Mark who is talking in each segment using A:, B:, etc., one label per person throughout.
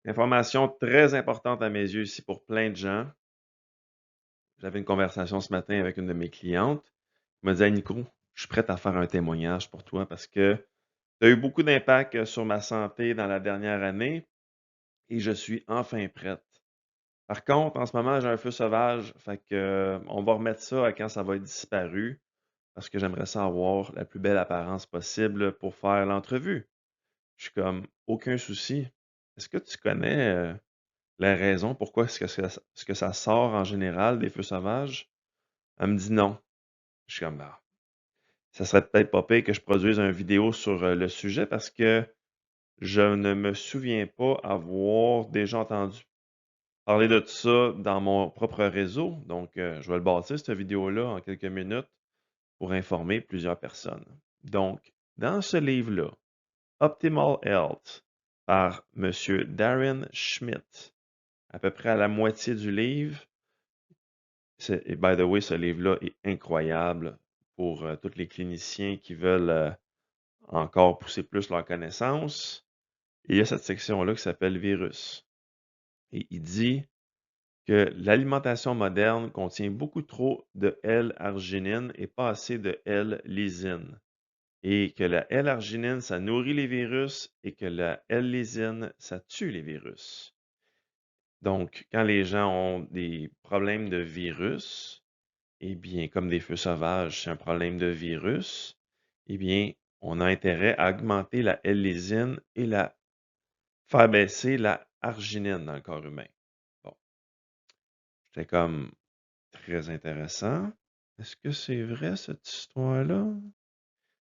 A: Information très importante à mes yeux ici pour plein de gens. J'avais une conversation ce matin avec une de mes clientes. Elle m'a dit: «Hey Nico, je suis prête à faire un témoignage pour toi parce que tu as eu beaucoup d'impact, sur ma santé dans la dernière année et je suis enfin prête. Par contre, en ce moment, j'ai un feu sauvage, fait que, on va remettre ça à quand ça va être disparu parce que j'aimerais ça avoir la plus belle apparence possible pour faire l'entrevue». Je suis comme: «Aucun souci. Est-ce que tu connais, la raison pourquoi est-ce que ça sort en général des feux sauvages?» Elle me dit: «Non». Je suis comme: «Bah, ça serait peut-être pas pire que je produise une vidéo sur, le sujet parce que je ne me souviens pas avoir déjà entendu parler de ça dans mon propre réseau. Donc, je vais le bâtir cette vidéo-là en quelques minutes pour informer plusieurs personnes». Donc, dans ce livre-là, Optimal Health par monsieur Darren Schmidt, à peu près à la moitié du livre. Et by the way, ce livre-là est incroyable pour tous les cliniciens qui veulent encore pousser plus leurs connaissances. Et il y a cette section-là qui s'appelle Virus. Et il dit que l'alimentation moderne contient beaucoup trop de L-arginine et pas assez de L-lysine. Et que la L-arginine, ça nourrit les virus et que la L-lysine, ça tue les virus. Donc, quand les gens ont des problèmes de virus, eh bien, comme des feux sauvages, c'est un problème de virus, eh bien, on a intérêt à augmenter la L-lysine et faire baisser la arginine dans le corps humain. Bon, c'était comme très intéressant. Est-ce que c'est vrai cette histoire-là?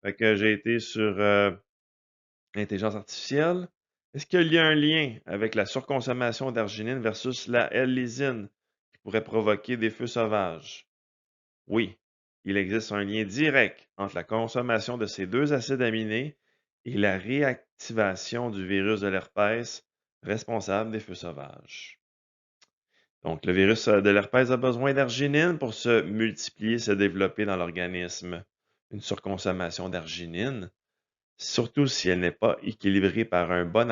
A: Fait que j'ai été sur l'intelligence artificielle. Est-ce qu'il y a un lien avec la surconsommation d'arginine versus la L-lysine qui pourrait provoquer des feux sauvages? Oui, il existe un lien direct entre la consommation de ces deux acides aminés et la réactivation du virus de l'herpès responsable des feux sauvages. Donc, le virus de l'herpès a besoin d'arginine pour se multiplier, se développer dans l'organisme. Une surconsommation d'arginine, surtout si elle n'est pas équilibrée par un bon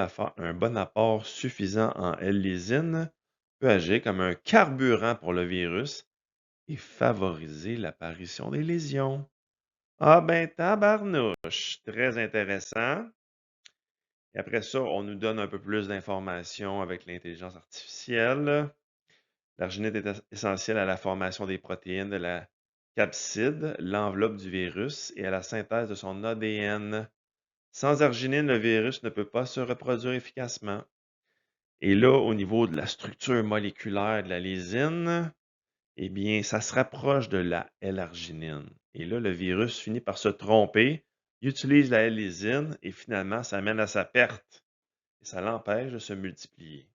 A: apport suffisant en L-lysine, peut agir comme un carburant pour le virus et favoriser l'apparition des lésions. Ah ben tabarnouche, très intéressant. Et après ça, on nous donne un peu plus d'informations avec l'intelligence artificielle. L'arginine est essentielle à la formation des protéines de la capside, l'enveloppe du virus, et à la synthèse de son ADN. Sans arginine, le virus ne peut pas se reproduire efficacement. Et là, au niveau de la structure moléculaire de la lysine, eh bien, ça se rapproche de la L-arginine. Et là, le virus finit par se tromper, il utilise la L-lysine et finalement, ça mène à sa perte. Et ça l'empêche de se multiplier.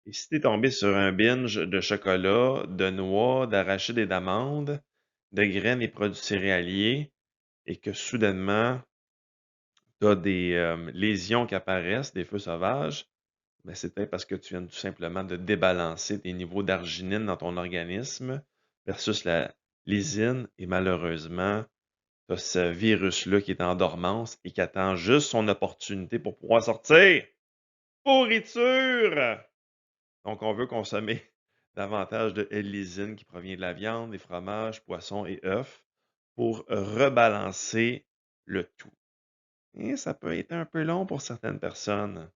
A: Et si tu es tombé sur un binge de chocolat, de noix, d'arachides et d'amandes, de graines et produits céréaliers, et que soudainement, tu as des lésions qui apparaissent, des feux sauvages, ben, c'est peut-être parce que tu viens tout simplement de débalancer tes niveaux d'arginine dans ton organisme versus la lysine. Et malheureusement, tu as ce virus-là qui est en dormance et qui attend juste son opportunité pour pouvoir sortir. Pourriture! Donc, on veut consommer davantage de L-lysine qui provient de la viande, des fromages, poissons et œufs pour rebalancer le tout. Et ça peut être un peu long pour certaines personnes.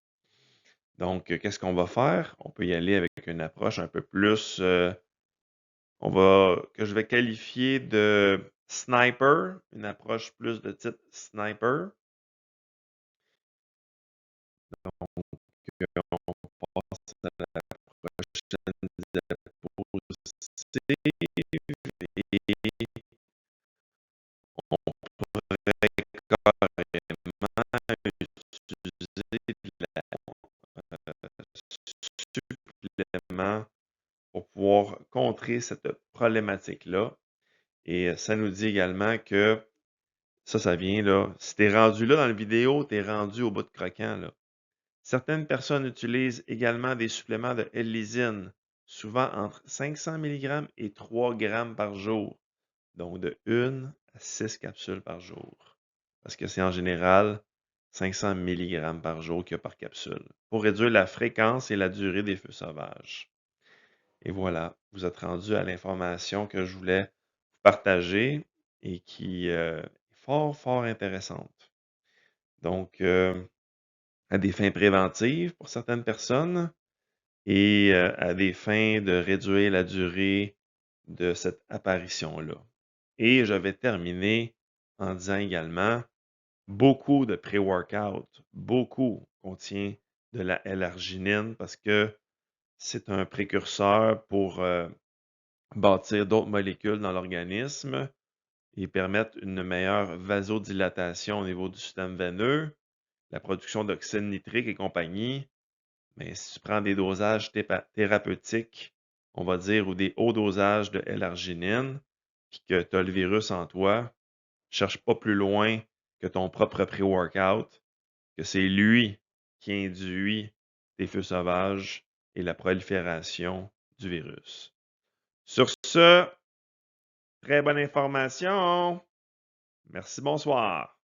A: Donc, qu'est-ce qu'on va faire? On peut y aller avec une approche un peu plus, que je vais qualifier de sniper, une approche plus de type sniper. Donc, on passe à la prochaine diapositive et on pourrait carrément utiliser supplément pour pouvoir contrer cette problématique-là. Et ça nous dit également que ça vient là. Si tu es rendu là dans la vidéo, tu es rendu au bout de croquant, là. Certaines personnes utilisent également des suppléments de L-lysine, souvent entre 500 mg et 3 grammes par jour, donc de 1 à 6 capsules par jour. Parce que c'est en général 500 mg par jour qu'il y a par capsule pour réduire la fréquence et la durée des feux sauvages. Et voilà, vous êtes rendu à l'information que je voulais vous partager et qui est fort, fort intéressante. Donc, à des fins préventives pour certaines personnes et à des fins de réduire la durée de cette apparition-là. Et je vais terminer en disant également, beaucoup de pré-workout, beaucoup contient de la L-arginine parce que c'est un précurseur pour bâtir d'autres molécules dans l'organisme et permettre une meilleure vasodilatation au niveau du système veineux, la production d'oxyde nitrique et compagnie. Mais si tu prends des dosages thérapeutiques, on va dire, ou des hauts dosages de L-arginine, puis que tu as le virus en toi, cherche pas plus loin que ton propre pré-workout, que c'est lui qui induit tes feux sauvages et la prolifération du virus. Sur ce, très bonne information. Merci, bonsoir.